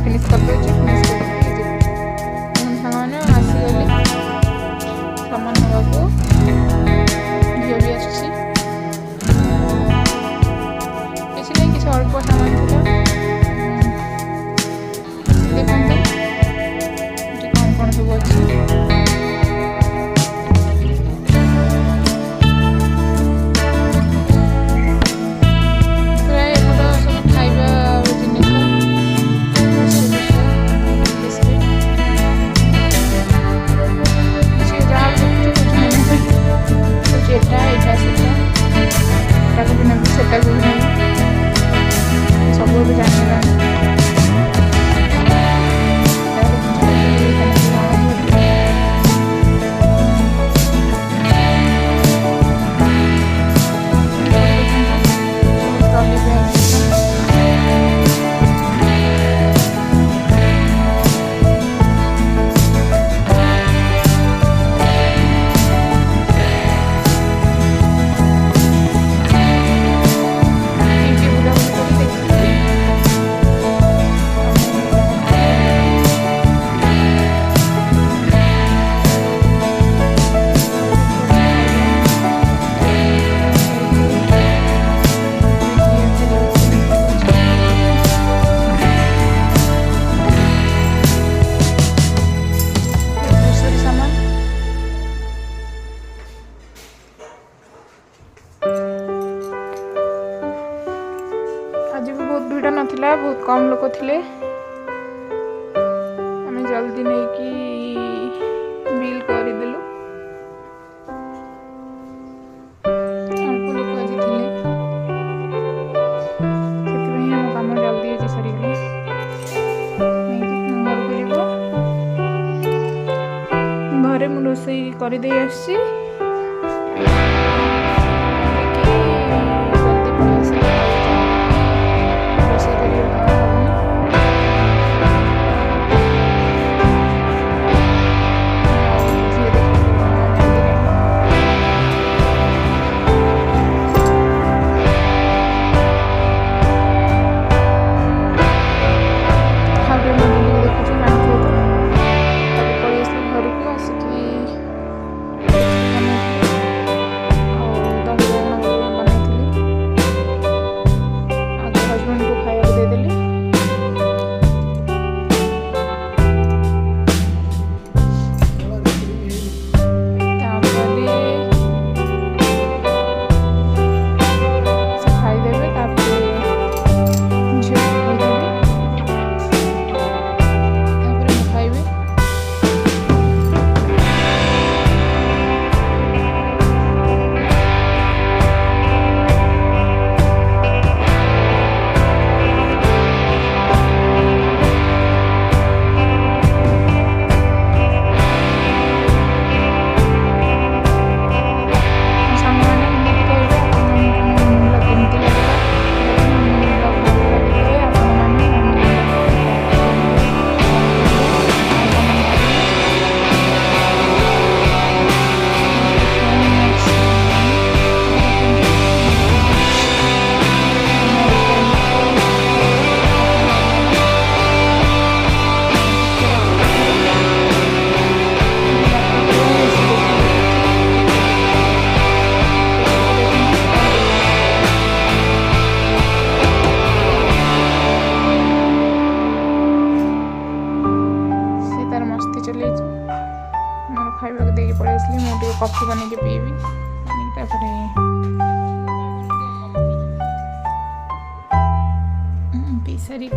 finish करदे finish सामान आसीगली सामान हवा झील भी आसी किसी नहीं किसी अल्प सामान था देखते कौन कौन सब अच्छी आज भी बहुत भिड़ नाला बहुत कम लोक थे आम जल्दी नहीं कि बिल करदेलु अल्प लोक आज थे आम कम जल्दी आज सरीगला घरे मु रोसई करदे आसी खाइबा देके पड़े इसलिए मुझे कॉफी बन के पीबी पी सारी